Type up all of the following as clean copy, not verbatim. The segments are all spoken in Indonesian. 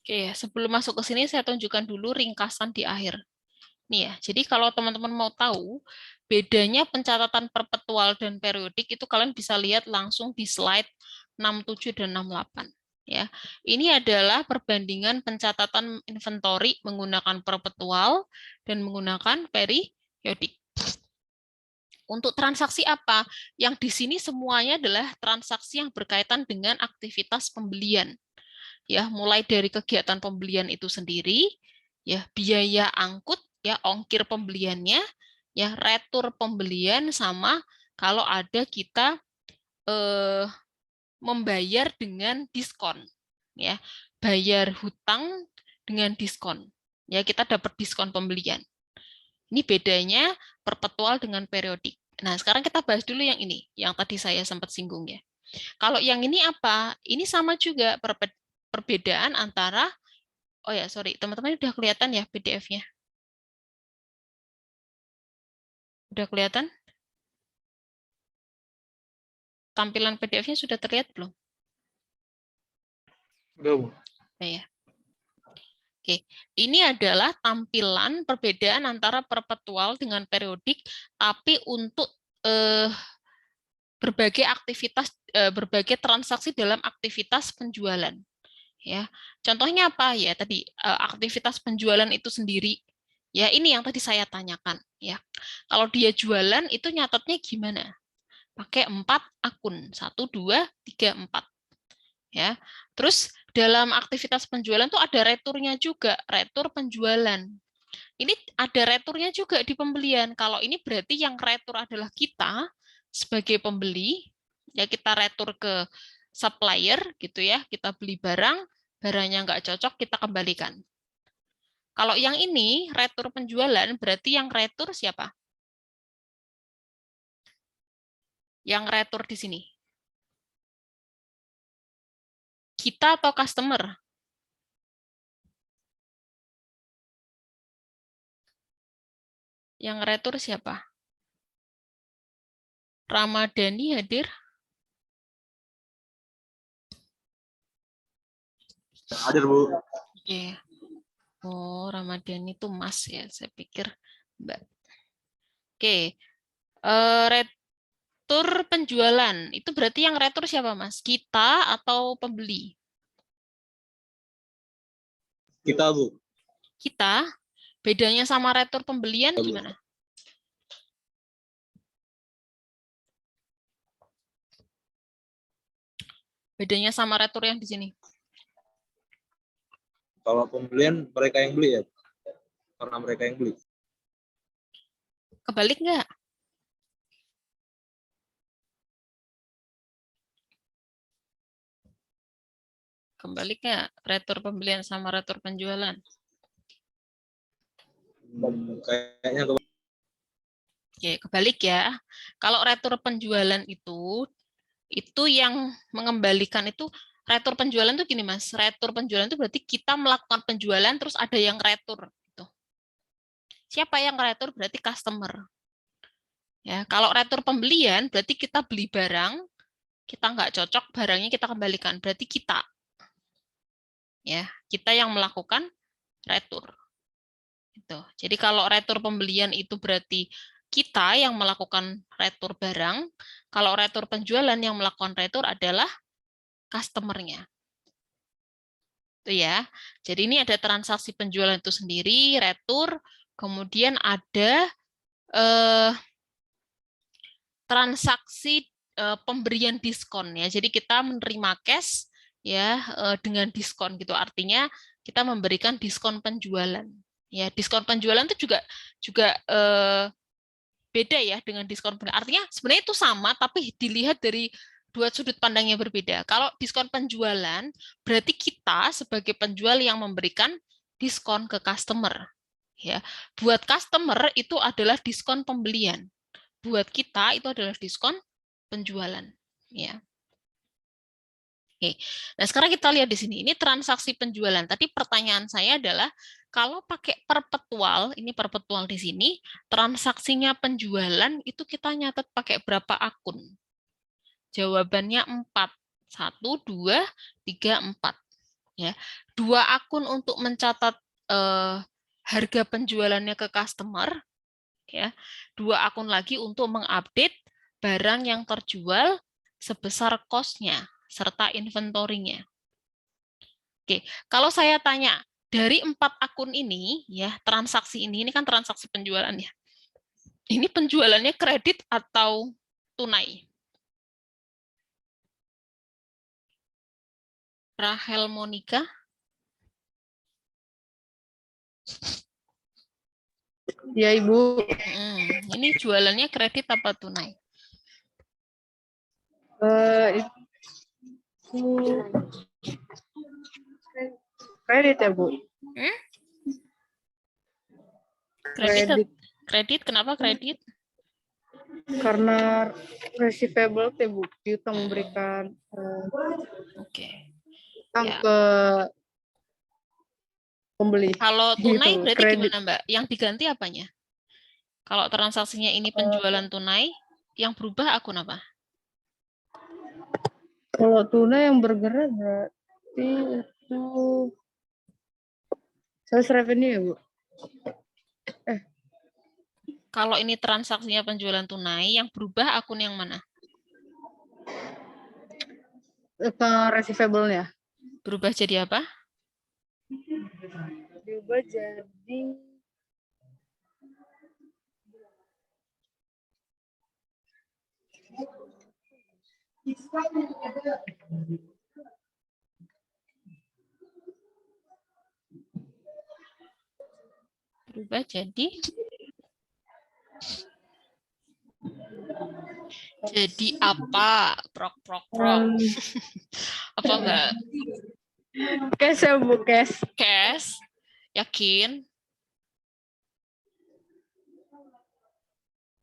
Oke, sebelum masuk ke sini saya tunjukkan dulu ringkasan di akhir. Nih ya, jadi kalau teman-teman mau tahu bedanya pencatatan perpetual dan periodik itu kalian bisa lihat langsung di slide 67 dan 68. Ya, ini adalah perbandingan pencatatan inventory menggunakan perpetual dan menggunakan periodik. Untuk transaksi apa? Yang di sini semuanya adalah transaksi yang berkaitan dengan aktivitas pembelian. Ya, mulai dari kegiatan pembelian itu sendiri, ya, biaya angkut, ya, ongkir pembeliannya, ya, retur pembelian sama kalau ada kita membayar dengan diskon, ya, bayar hutang dengan diskon. Ya, kita dapat diskon pembelian. Ini bedanya perpetual dengan periodik. Nah, sekarang kita bahas dulu yang ini, yang tadi saya sempat singgung ya. Kalau yang ini apa? Ini sama juga perbedaan antara, oh ya, sorry, teman-teman udah kelihatan ya PDF-nya? Udah kelihatan? Tampilan PDF-nya sudah terlihat belum? Udah, Bu. Nah, ya. Oke, ini adalah tampilan perbedaan antara perpetual dengan periodik, tapi untuk berbagai aktivitas, berbagai transaksi dalam aktivitas penjualan. Ya, contohnya apa ya? Tadi aktivitas penjualan itu sendiri. Ya, ini yang tadi saya tanyakan. Ya, kalau dia jualan itu nyatetnya gimana? Pakai 4 akun, 1, 2, 3, 4. Ya, terus dalam aktivitas penjualan tuh ada returnya juga, retur penjualan. Ini ada returnya juga di pembelian. Kalau ini berarti yang retur adalah kita sebagai pembeli, ya kita retur ke supplier gitu ya, kita beli barang, barangnya nggak cocok, kita kembalikan. Kalau yang ini retur penjualan, berarti yang retur siapa? Yang retur di sini. Kita atau customer? Yang retur siapa? Ramadhani hadir? Hadir, Bu. Oke. Oh, Ramadhani itu Mas ya, saya pikir Mbak. Oke. Retur penjualan, itu berarti yang retur siapa, Mas? Kita atau pembeli? Kita, Bu. Kita. Bedanya sama retur pembelian Ya, Bu. gimana? Bedanya sama retur yang di sini. Kalau pembelian mereka yang beli ya, karena mereka yang beli. Kebalik nggak? Kebalik nggak? Retur pembelian sama retur penjualan. Kayaknya Oke, kebalik ya. Kalau retur penjualan itu yang mengembalikan itu, retur penjualan itu gini, Mas. Retur penjualan itu berarti kita melakukan penjualan terus ada yang retur. Gitu. Siapa yang retur? Berarti customer. Ya, kalau retur pembelian berarti kita beli barang, kita nggak cocok, barangnya kita kembalikan. Berarti kita, ya, kita yang melakukan retur. Gitu. Jadi kalau retur pembelian itu berarti kita yang melakukan retur barang, kalau retur penjualan yang melakukan retur adalah customer-nya. Itu ya. Jadi ini ada transaksi penjualan itu sendiri, retur, kemudian ada transaksi pemberian diskon ya. Jadi kita menerima cash ya dengan diskon gitu. Artinya kita memberikan diskon penjualan. Ya, diskon penjualan itu juga beda ya dengan diskon penjualan. Artinya sebenarnya itu sama tapi dilihat dari dua sudut pandang yang berbeda. Kalau diskon penjualan berarti kita sebagai penjual yang memberikan diskon ke customer. Ya, buat customer itu adalah diskon pembelian. Buat kita itu adalah diskon penjualan. Ya. Oke. Nah, sekarang kita lihat di sini. Ini transaksi penjualan. Tadi pertanyaan saya adalah kalau pakai perpetual, ini perpetual di sini, transaksinya penjualan itu kita nyatet pakai berapa akun? Jawabannya 4. 1, 2, 3, 4. Ya, 2 akun untuk mencatat harga penjualannya ke customer, ya. 2 akun lagi untuk mengupdate barang yang terjual sebesar cost-nya serta inventory-nya. Oke, kalau saya tanya dari 4 akun ini, ya transaksi ini kan transaksi penjualan ya. Ini penjualannya kredit atau tunai? Rahel Monica? Ya, Ibu. Ini jualannya kredit apa tunai? Itu kredit ya, Bu? Kredit. Kredit, kenapa kredit? Karena receivable ya, Bu. Piutang memberikan Oke. utang Ya. ke pembeli. Kalau tunai Gitu, berarti kredit. gimana, Mbak? Yang diganti apanya? Kalau transaksinya ini penjualan tunai, yang berubah akun apa? Kalau tunai yang bergerak berarti itu sales revenue ya, Bu? Kalau ini transaksinya penjualan tunai, yang berubah akun yang mana? Ke receivable-nya. Berubah jadi apa? Berubah jadi Berubah jadi apa? Prok. Apa, Mbak? cash ya, Bu, cash. Cash? Yakin?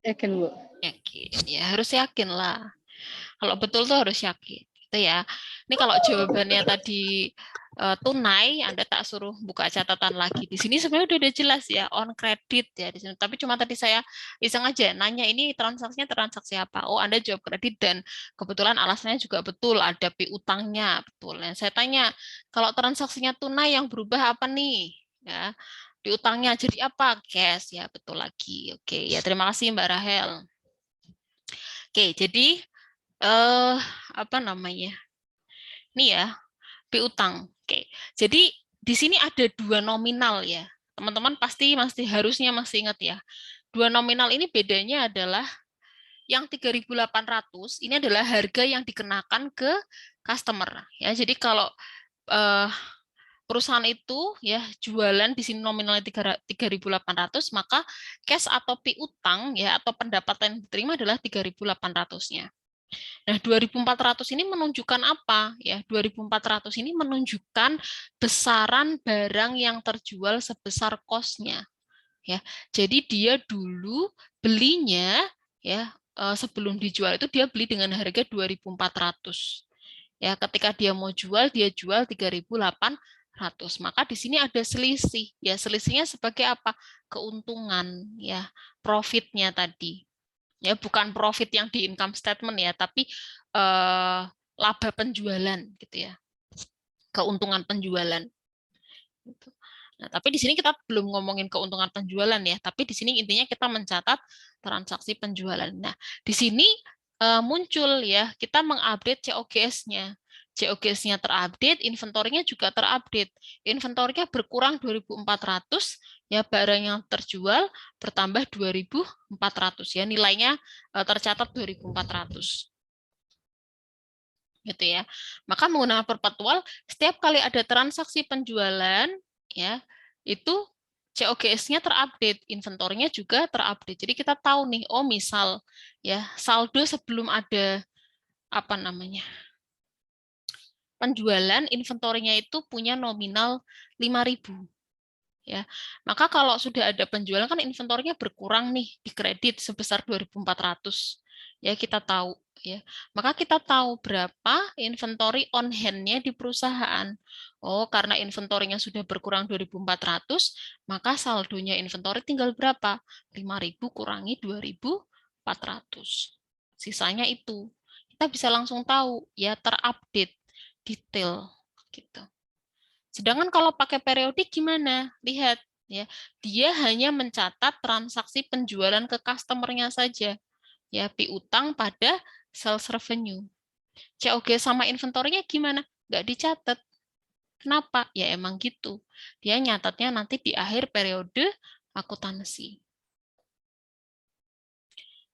Yakin, Bu. Yakin. Ya, harus yakin lah. Kalau betul tuh harus yakin. Gitu ya. Ini kalau jawabannya tadi tunai, Anda tak suruh buka catatan lagi. Di sini sebenarnya udah jelas ya, on credit ya di sini. Tapi cuma tadi saya iseng aja nanya ini transaksinya transaksi apa. Oh, Anda jawab kredit dan kebetulan alasannya juga betul, ada piutangnya, betul. Nah, saya tanya, kalau transaksinya tunai yang berubah apa nih? Ya, piutangnya jadi apa? Cash ya, betul lagi. Oke, ya terima kasih Mbak Rahel. Oke, jadi apa namanya? Ini ya, piutang. Oke. Jadi di sini ada 2 nominal ya. Teman-teman pasti harusnya masih ingat ya. 2 nominal ini bedanya adalah yang 3.800 ini adalah harga yang dikenakan ke customer ya. Jadi kalau perusahaan itu ya jualan di sini nominalnya 3.800, maka cash atau piutang ya atau pendapatan yang diterima adalah 3.800-nya. Nah, 2.400 ini menunjukkan apa? Ya, 2.400 ini menunjukkan besaran barang yang terjual sebesar cost-nya. Ya, jadi dia dulu belinya ya sebelum dijual itu dia beli dengan harga 2.400. Ya, ketika dia mau jual dia jual 3.800. Maka di sini ada selisih. Ya, selisihnya sebagai apa? Keuntungan ya, profitnya tadi. Ya, bukan profit yang di income statement ya, tapi laba penjualan gitu ya, keuntungan penjualan. Nah, tapi di sini kita belum ngomongin keuntungan penjualan ya, tapi di sini intinya kita mencatat transaksi penjualan. Nah, di sini muncul ya, kita mengupdate COGS-nya. COGS-nya terupdate, inventorinya juga terupdate. Inventorinya berkurang 2.400, ya barang yang terjual bertambah 2.400 ya, nilainya tercatat 2.400. Gitu ya. Maka menggunakan perpetual, setiap kali ada transaksi penjualan ya, itu COGS-nya terupdate, inventornya juga terupdate. Jadi kita tahu nih, oh misal ya, saldo sebelum ada apa namanya? Penjualan, inventorinya itu punya nominal 5.000 ya. Maka kalau sudah ada penjualan kan inventorinya berkurang nih di kredit sebesar 2.400. Ya, kita tahu ya. Maka kita tahu berapa inventory on hand-nya di perusahaan. Oh, karena inventorinya sudah berkurang 2.400, maka saldonya inventory tinggal berapa? 5.000 kurangi 2.400. Sisanya itu. Kita bisa langsung tahu ya, terupdate detail gitu. Sedangkan kalau pakai periodik gimana? Lihat ya, dia hanya mencatat transaksi penjualan ke customer-nya saja. Ya, piutang pada sales revenue. COG sama inventory-nya gimana? Nggak dicatat. Kenapa? Ya emang gitu. Dia nyatatnya nanti di akhir periode akuntansi.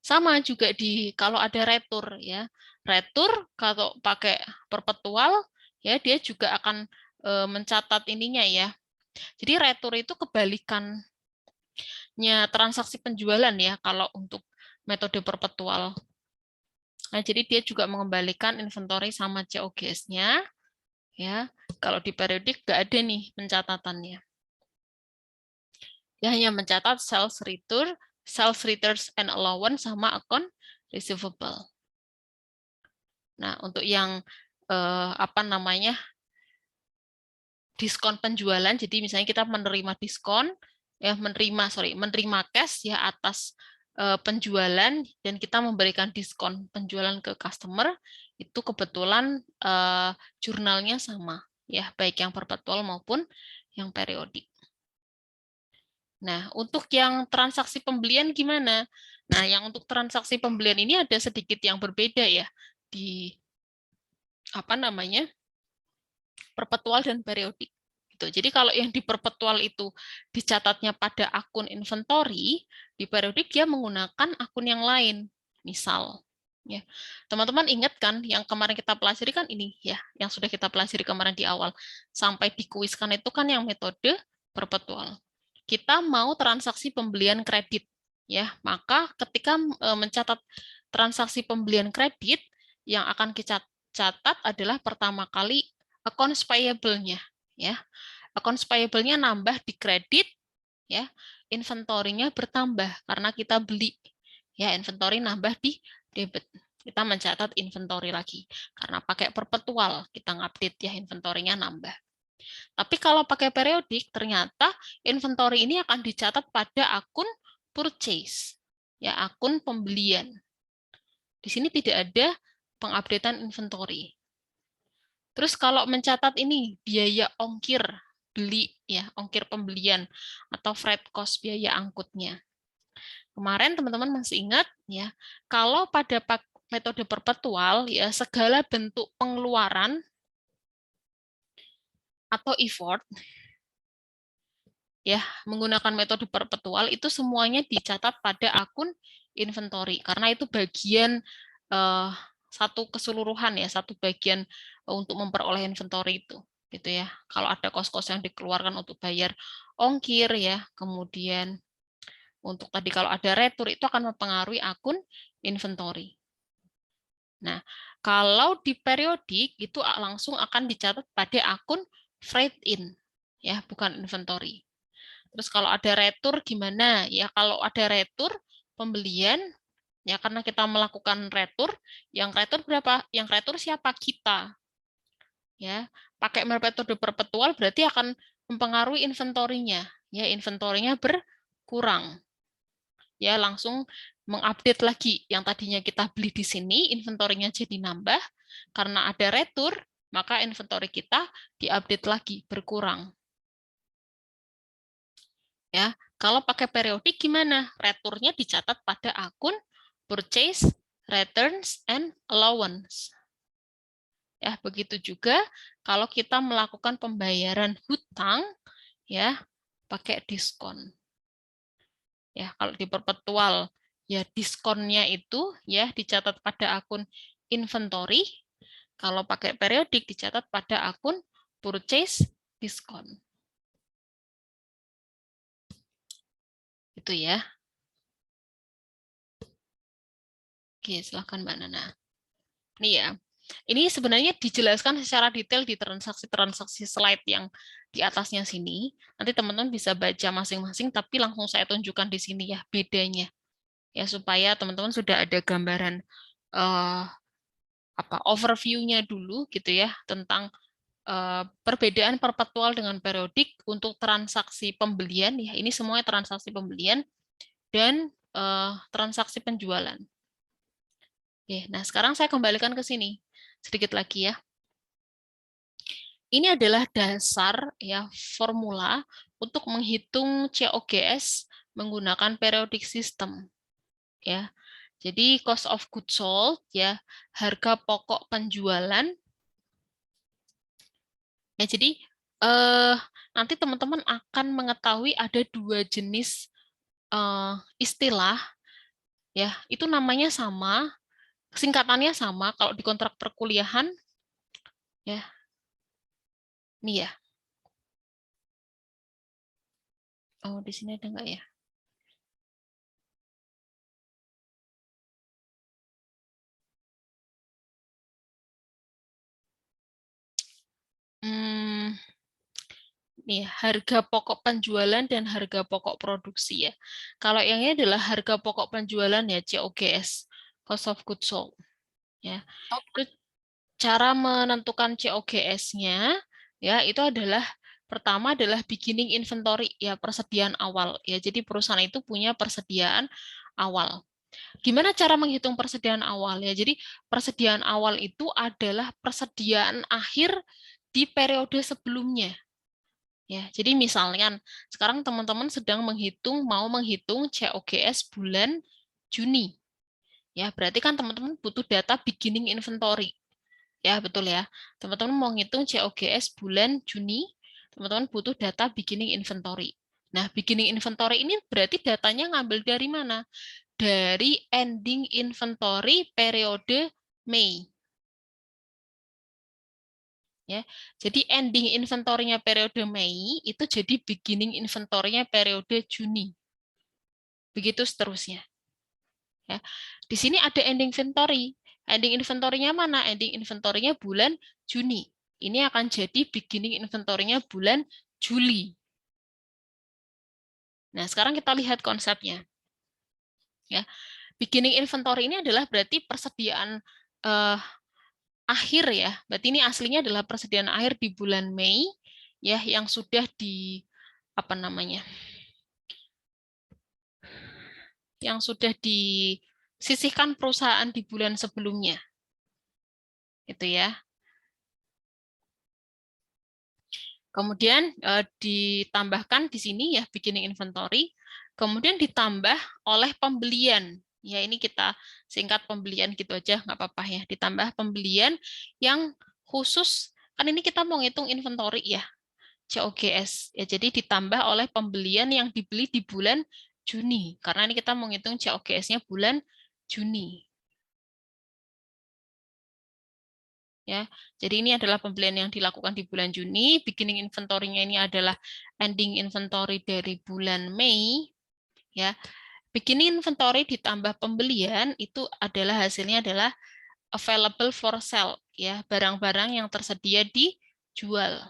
Sama juga kalau ada retur ya. Retur kalau pakai perpetual ya dia juga akan mencatat ininya ya. Jadi retur itu kebalikannya transaksi penjualan ya kalau untuk metode perpetual. Nah, jadi dia juga mengembalikan inventory sama COGS-nya ya. Kalau di periodik nggak ada nih pencatatannya. Dia hanya mencatat sales returns and allowance sama account receivable. Nah, untuk yang diskon penjualan, jadi misalnya kita menerima diskon, ya menerima cash ya atas penjualan dan kita memberikan diskon penjualan ke customer, itu kebetulan jurnalnya sama, ya baik yang perpetual maupun yang periodik. Nah, untuk yang transaksi pembelian gimana? Nah, yang untuk transaksi pembelian ini ada sedikit yang berbeda ya di perpetual dan periodik. Gitu. Jadi kalau yang di perpetual itu dicatatnya pada akun inventory, di periodik dia menggunakan akun yang lain. Misal, ya teman-teman ingat kan yang kemarin kita pelajari kan ini ya, yang sudah kita pelajari kemarin di awal sampai dikuiskan itu kan yang metode perpetual. Kita mau transaksi pembelian kredit, ya maka ketika mencatat transaksi pembelian kredit yang akan kita catat adalah pertama kali accounts payable-nya ya. Accounts payable-nya nambah di kredit ya, inventory-nya bertambah karena kita beli. Ya, inventory nambah di debit. Kita mencatat inventory lagi karena pakai perpetual kita ngupdate ya inventory-nya nambah. Tapi kalau pakai periodik ternyata inventory ini akan dicatat pada akun purchase. Ya, akun pembelian. Di sini tidak ada pengupdatean inventory. Terus kalau mencatat ini biaya ongkir beli ya, ongkir pembelian atau freight cost biaya angkutnya. Kemarin teman-teman masih ingat ya, kalau pada metode perpetual ya segala bentuk pengeluaran atau effort ya menggunakan metode perpetual itu semuanya dicatat pada akun inventory karena itu bagian satu keseluruhan ya, satu bagian untuk memperoleh inventory itu gitu ya. Kalau ada kos-kos yang dikeluarkan untuk bayar ongkir ya, kemudian untuk tadi kalau ada retur itu akan mempengaruhi akun inventory. Nah, kalau di periodik itu langsung akan dicatat pada akun freight in ya, bukan inventory. Terus kalau ada retur gimana? Ya kalau ada retur pembelian ya karena kita melakukan retur, yang retur berapa? Yang retur siapa? Kita. Ya, pakai metode perpetual berarti akan mempengaruhi inventory-nya. Ya, inventory-nya berkurang. Ya, langsung mengupdate lagi yang tadinya kita beli di sini, inventory-nya jadi nambah karena ada retur, maka inventory kita diupdate lagi berkurang. Ya, kalau pakai periodik gimana? Returnya dicatat pada akun purchase, returns, and allowance. Ya, begitu juga kalau kita melakukan pembayaran hutang ya pakai diskon. Ya, kalau di perpetual ya diskonnya itu ya dicatat pada akun inventory. Kalau pakai periodik dicatat pada akun purchase diskon. Itu ya. Oke, silahkan Mbak Nana. Ini ya. Ini sebenarnya dijelaskan secara detail di transaksi-transaksi slide yang di atasnya sini. Nanti teman-teman bisa baca masing-masing, tapi langsung saya tunjukkan di sini ya bedanya. Ya supaya teman-teman sudah ada gambaran overview-nya dulu gitu ya tentang perbedaan perpetual dengan periodik untuk transaksi pembelian ya. Ini semuanya transaksi pembelian dan transaksi penjualan. Oke, nah sekarang saya kembalikan ke sini sedikit lagi ya. ini adalah dasar ya formula untuk menghitung COGS menggunakan periodic system ya. Jadi cost of goods sold ya, harga pokok penjualan. Ya, jadi nanti teman-teman akan mengetahui ada dua jenis istilah ya, itu namanya sama, singkatannya sama kalau di kontrak perkuliahan ya. Nih ya. Oh, di sini ada nggak ya? Hmm, nih, harga pokok penjualan dan harga pokok produksi ya. Kalau yang ini adalah harga pokok penjualan ya, COGS, cost of goods sold ya. Itu cara menentukan COGS-nya ya, itu adalah pertama adalah beginning inventory ya, persediaan awal ya. Jadi perusahaan itu punya persediaan awal. Gimana cara menghitung persediaan awal ya? Jadi persediaan awal itu adalah persediaan akhir di periode sebelumnya. Ya, jadi misalnya sekarang teman-teman sedang mau menghitung COGS bulan Juni. Ya, berarti kan teman-teman butuh data beginning inventory. Ya, betul ya. Teman-teman mau ngitung COGS bulan Juni, teman-teman butuh data beginning inventory. Nah, beginning inventory ini berarti datanya ngambil dari mana? Dari ending inventory periode Mei. Ya. Jadi ending inventory-nya periode Mei itu jadi beginning inventory-nya periode Juni. Begitu seterusnya. Ya. Di sini ada ending inventory. Ending inventory-nya mana? Ending inventory-nya bulan Juni. Ini akan jadi beginning inventory-nya bulan Juli. Nah, sekarang kita lihat konsepnya. Ya. Beginning inventory ini adalah berarti persediaan akhir ya. Berarti ini aslinya adalah persediaan akhir di bulan Mei ya, yang sudah di apa namanya? Yang sudah disisihkan perusahaan di bulan sebelumnya. Itu ya. Kemudian ditambahkan di sini ya beginning inventory, kemudian ditambah oleh pembelian. Ya, ini kita singkat pembelian gitu aja, nggak apa-apa ya. Ditambah pembelian yang khusus, kan ini kita mau ngitung inventory ya, COGS. Ya, jadi ditambah oleh pembelian yang dibeli di bulan Juni. Karena ini kita mau ngitung COGS-nya bulan Juni. Ya, jadi ini adalah pembelian yang dilakukan di bulan Juni. Beginning inventory-nya ini adalah ending inventory dari bulan Mei. Ya, beginning inventory ditambah pembelian itu adalah hasilnya adalah available for sale. Ya, barang-barang yang tersedia dijual.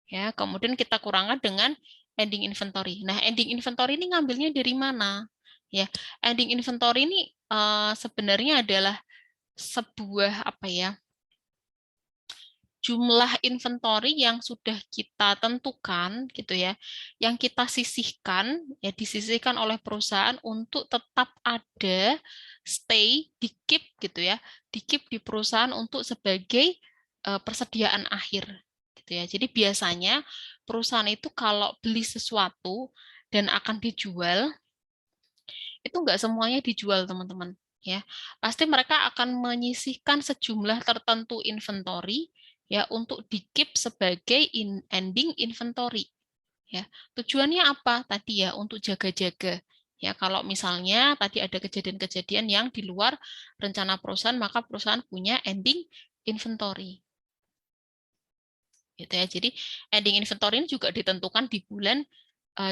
Ya, kemudian kita kurangkan dengan ending inventory. Nah, ending inventory ini ngambilnya dari mana? Ya, ending inventory ini sebenarnya adalah sebuah apa ya? Jumlah inventory yang sudah kita tentukan gitu ya, yang kita sisihkan ya, disisihkan oleh perusahaan untuk tetap ada, stay, di keep gitu ya, di keep di perusahaan untuk sebagai persediaan akhir gitu ya. Jadi biasanya perusahaan itu kalau beli sesuatu dan akan dijual, itu enggak semuanya dijual teman-teman ya. Pasti mereka akan menyisihkan sejumlah tertentu inventory ya untuk di-keep sebagai ending inventory ya. Tujuannya apa? Tadi ya untuk jaga-jaga. Ya, kalau misalnya tadi ada kejadian-kejadian yang di luar rencana perusahaan, maka perusahaan punya ending inventory. Gitu ya. Jadi ending inventory ini juga ditentukan di bulan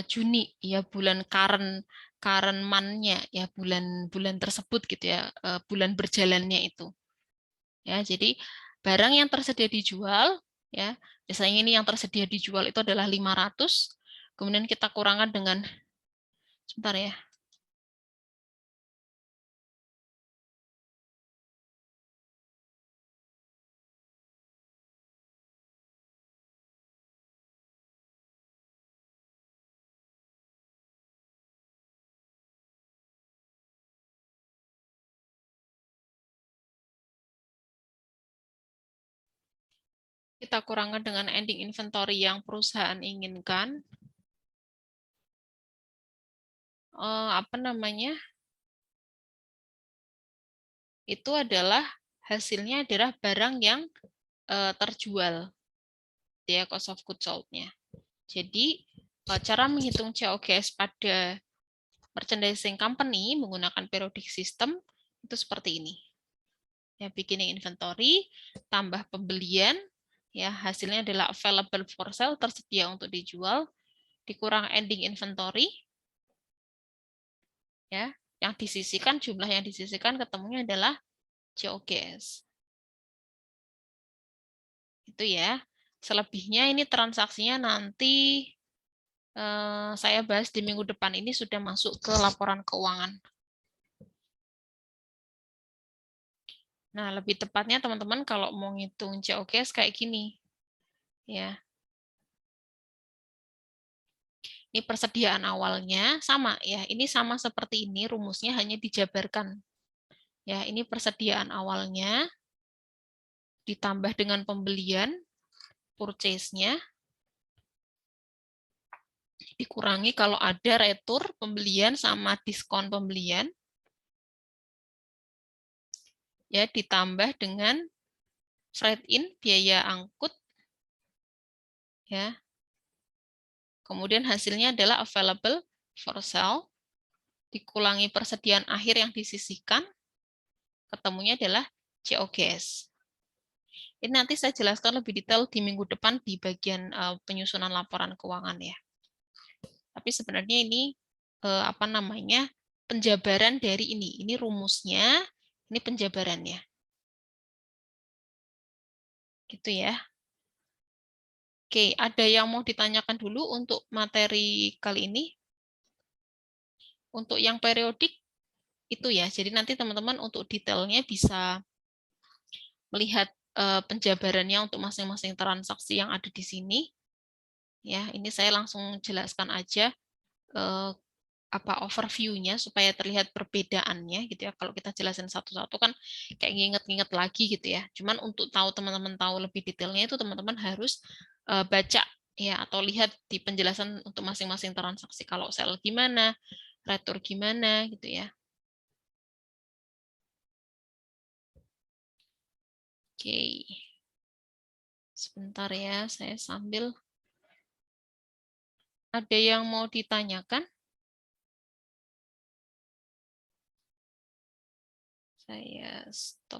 Juni ya, bulan current month-nya ya, bulan tersebut gitu ya, bulan berjalannya itu. Ya, jadi barang yang tersedia dijual ya, biasanya ini yang tersedia dijual itu adalah 500. Kemudian kita kurangkan dengan sebentar ya. Kita kurangkan dengan ending inventory yang perusahaan inginkan. Apa namanya? Itu adalah hasilnya adalah barang yang terjual, ya, cost of goods sold-nya. Jadi cara menghitung COGS pada merchandising company menggunakan periodic system itu seperti ini. Ya, beginning inventory tambah pembelian, ya, hasilnya adalah available for sale, tersedia untuk dijual, dikurang ending inventory, ya, yang disisihkan, jumlah yang disisihkan ketemunya adalah COGS. Itu ya. Selebihnya ini transaksinya nanti saya bahas di minggu depan, ini sudah masuk ke laporan keuangan. Nah, lebih tepatnya teman-teman kalau mau ngitung COGS kayak gini. Ya. Ini persediaan awalnya sama ya. Ini sama seperti ini, rumusnya hanya dijabarkan. Ya, ini persediaan awalnya ditambah dengan pembelian, purchase-nya, dikurangi kalau ada retur pembelian sama diskon pembelian, ya, ditambah dengan freight in, biaya angkut, ya. Kemudian hasilnya adalah available for sale, dikurangi persediaan akhir yang disisihkan, ketemunya adalah COGS. Ini nanti saya jelaskan lebih detail di minggu depan di bagian penyusunan laporan keuangan ya. Tapi sebenarnya ini apa namanya, penjabaran dari ini. Ini rumusnya, ini penjabarannya. Gitu ya. Oke, ada yang mau ditanyakan dulu untuk materi kali ini? Untuk yang periodik itu ya. Jadi nanti teman-teman untuk detailnya bisa melihat penjabarannya untuk masing-masing transaksi yang ada di sini. Ya, ini saya langsung jelaskan aja apa overview-nya supaya terlihat perbedaannya gitu ya. Kalau kita jelasin satu-satu kan kayak nginget-nginget lagi gitu ya. Cuman untuk tahu teman-teman tahu lebih detailnya itu teman-teman harus baca ya atau lihat di penjelasan untuk masing-masing transaksi. Kalau sell gimana, retur gimana gitu ya. Oke. Sebentar ya, saya sambil. Ada yang mau ditanyakan? Saya stop